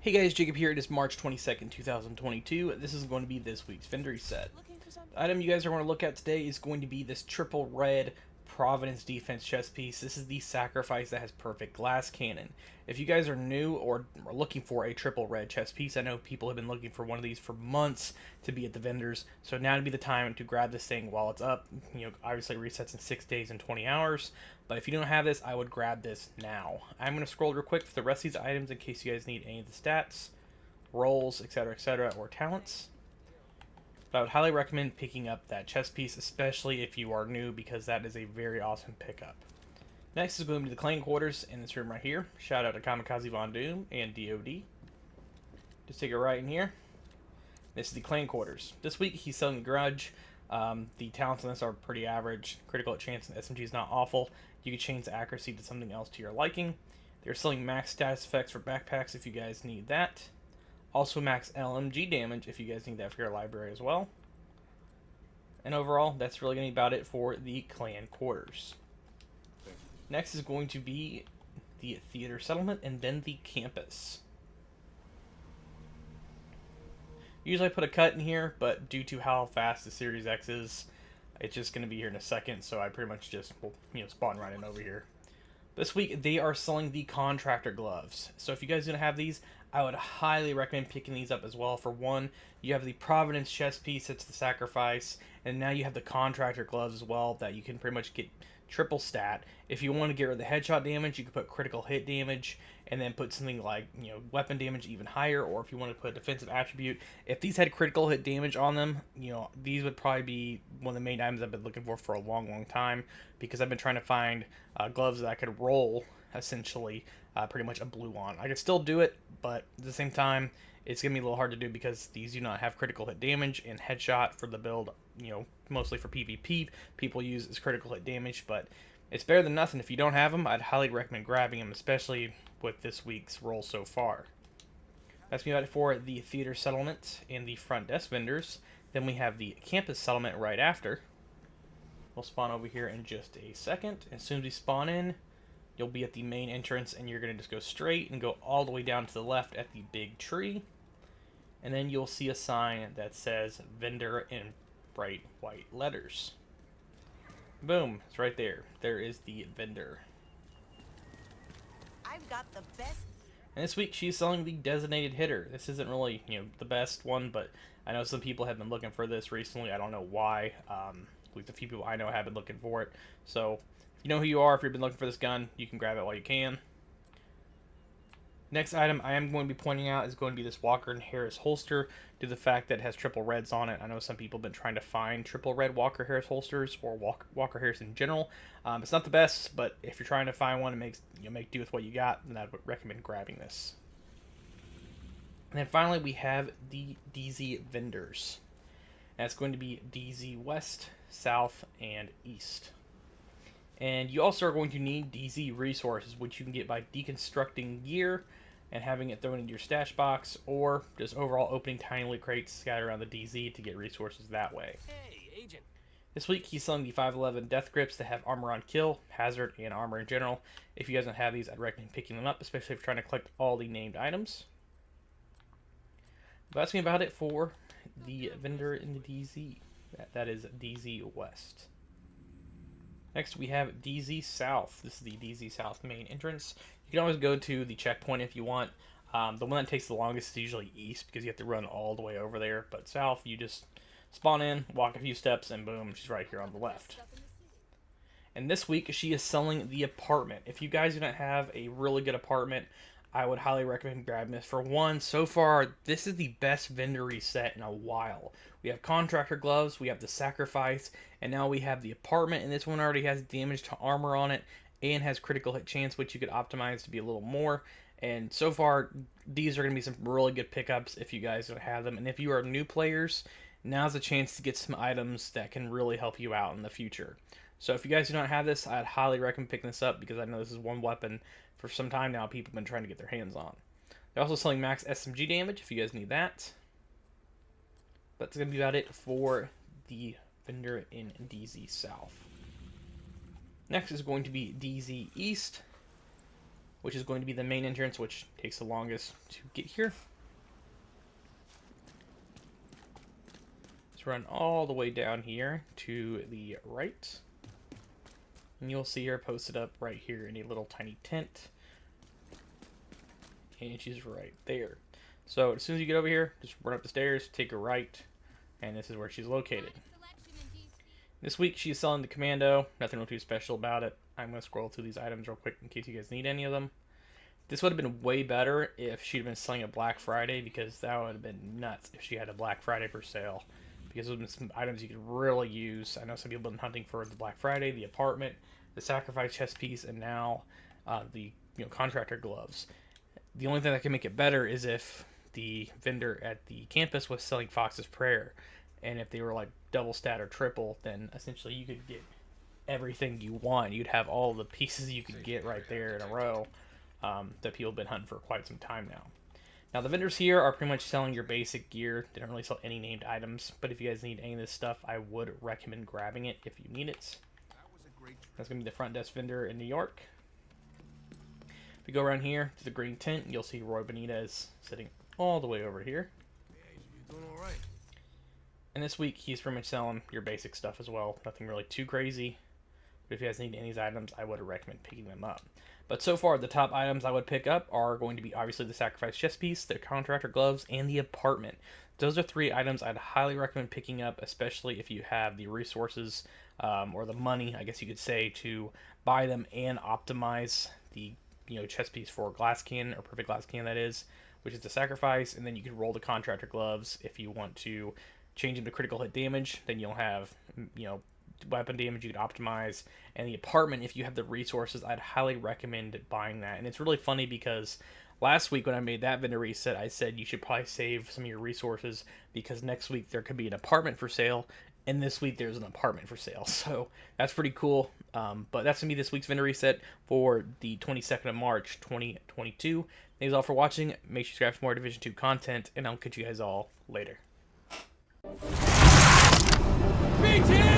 Hey guys, Jacob here. It is March 22nd, 2022. This is going to be this week's vendor set. The item you guys are going to look at today is going to be this triple red Providence defense chest piece. This is the sacrifice that has perfect glass cannon. If you guys are new or are looking for a triple red chest piece, I know people have been looking for one of these for months to be at the vendors. So now would be the time to grab this thing while it's up. Obviously it resets in 6 days and 20 hours. But if you don't have this, I would grab this now. I'm going to scroll real quick for the rest of these items in case you guys need any of the stats, rolls, etc., or talents. But I would highly recommend picking up that chest piece, especially if you are new, because that is a very awesome pickup. Next is going to be the clan quarters in this room right here. Shout out to Kamikaze Von Doom and DOD. Just take it right in here. This is the clan quarters. This week he's selling the Grudge. The talents on this are pretty average. Critical hit chance and SMG is not awful. You can change the accuracy to something else to your liking. They're selling max status effects for backpacks if you guys need that. Also max LMG damage if you guys need that for your library as well. And overall, that's really going to be about it for the clan quarters. Next is going to be the theater settlement and then the campus. Usually I put a cut in here, but due to how fast the Series X is, it's just going to be here in a second, so I pretty much just will, spawn right in over here. This week, they are selling the Contractor Gloves. So if you guys don't have these, I would highly recommend picking these up as well. For one, you have the Providence chest piece, it's the sacrifice, and now you have the Contractor Gloves as well that you can pretty much get triple stat. If you want to get rid of the headshot damage, you can put critical hit damage, and then put something like, weapon damage even higher, or if you want to put a defensive attribute. If these had critical hit damage on them, these would probably be one of the main items I've been looking for a long time, because I've been trying to find gloves that I could roll, essentially, pretty much a blue on. I could still do it, but at the same time, it's going to be a little hard to do because these do not have critical hit damage, and headshot for the build, mostly for PvP, people use as critical hit damage, but it's better than nothing. If you don't have them, I'd highly recommend grabbing them, especially with this week's roll so far. That's me about it for the theater settlement and the front desk vendors. Then we have the campus settlement right after. We'll spawn over here in just a second. As soon as we spawn in, you'll be at the main entrance, and you're going to just go straight and go all the way down to the left at the big tree. And then you'll see a sign that says vendor in bright white letters. Boom, it's right there. There is the vendor. I've got the best. And this week she's selling the designated hitter. This isn't really, the best one, but I know some people have been looking for this recently. I don't know why. At least a few people I know have been looking for it. So, if you know who you are, if you've been looking for this gun, you can grab it while you can. Next item I am going to be pointing out is going to be this Walker and Harris holster, due to the fact that it has triple reds on it. I know some people have been trying to find triple red Walker Harris holsters, or Walker Harris in general. It's not the best, but if you're trying to find one and make do with what you got, then I would recommend grabbing this. And then finally we have the DZ vendors. That's going to be DZ West, South, and East. And you also are going to need DZ resources, which you can get by deconstructing gear and having it thrown into your stash box, or just overall opening tiny loot crates scattered around the DZ to get resources that way. Hey, agent. This week he's selling the 511 death grips that have armor on kill, hazard, and armor in general. If you guys don't have these, I'd recommend picking them up, especially if you're trying to collect all the named items. But that's me about it for the vendor in the DZ. That is DZ West. Next we have DZ South. This is the DZ South main entrance. You can always go to the checkpoint if you want. The one that takes the longest is usually east, because you have to run all the way over there. But south, you just spawn in, walk a few steps, and boom, she's right here on the left. And this week she is selling the apartment. If you guys do not have a really good apartment, I would highly recommend grabbing this. For one, so far, this is the best vendor reset in a while. We have Contractor Gloves, we have the Sacrifice, and now we have the apartment, and this one already has damage to armor on it, and has critical hit chance, which you could optimize to be a little more. And so far, these are going to be some really good pickups if you guys don't have them. And if you are new players, now's a chance to get some items that can really help you out in the future. So if you guys do not have this, I'd highly recommend picking this up, because I know this is one weapon for some time now people have been trying to get their hands on. They're also selling max SMG damage if you guys need that. That's going to be about it for the vendor in DZ South. Next is going to be DZ East. which is going to be the main entrance, which takes the longest to get here. Let's run all the way down here to the right. And you'll see her posted up right here in a little tiny tent. And she's right there. So as soon as you get over here, just run up the stairs, take a right, and this is where she's located. This week she's selling the Commando. Nothing really too special about it. I'm going to scroll through these items real quick in case you guys need any of them. This would have been way better if she'd been selling a Black Friday, because that would have been nuts if she had a Black Friday for sale. Because those would have been some items you could really use. I know some people have been hunting for the Black Friday, the apartment, the sacrifice chest piece, and now the contractor gloves. The only thing that can make it better is if the vendor at the campus was selling Fox's Prayer, and if they were like double stat or triple, then essentially you could get everything you want. You'd have all the pieces you could get right there in a row that people have been hunting for quite some time now. Now the vendors here are pretty much selling your basic gear. They don't really sell any named items, but if you guys need any of this stuff, I would recommend grabbing it if you need it. That's going to be the front desk vendor in New York. If you go around here to the green tent, you'll see Roy Benitez sitting all the way over here. Yeah, you're doing all right. And this week, he's pretty much selling your basic stuff as well. Nothing really too crazy. But if you guys need any of these items, I would recommend picking them up. But so far, the top items I would pick up are going to be obviously the sacrifice chest piece, the contractor gloves, and the apartment. Those are 3 items I'd highly recommend picking up, especially if you have the resources or the money, I guess you could say, to buy them and optimize the chest piece for glass cannon, or perfect glass cannon that is, which is the sacrifice. And then you can roll the contractor gloves if you want to change them to critical hit damage. Then you'll have weapon damage you could optimize. And the apartment, if you have the resources, I'd highly recommend buying that. And it's really funny because last week when I made that vendor reset, I said you should probably save some of your resources because next week there could be an apartment for sale, and this week there's an apartment for sale. So that's pretty cool. But that's going to be this week's vendor reset for the 22nd of March, 2022. Thanks all for watching. Make sure you subscribe for more Division 2 content, and I'll catch you guys all later. BT!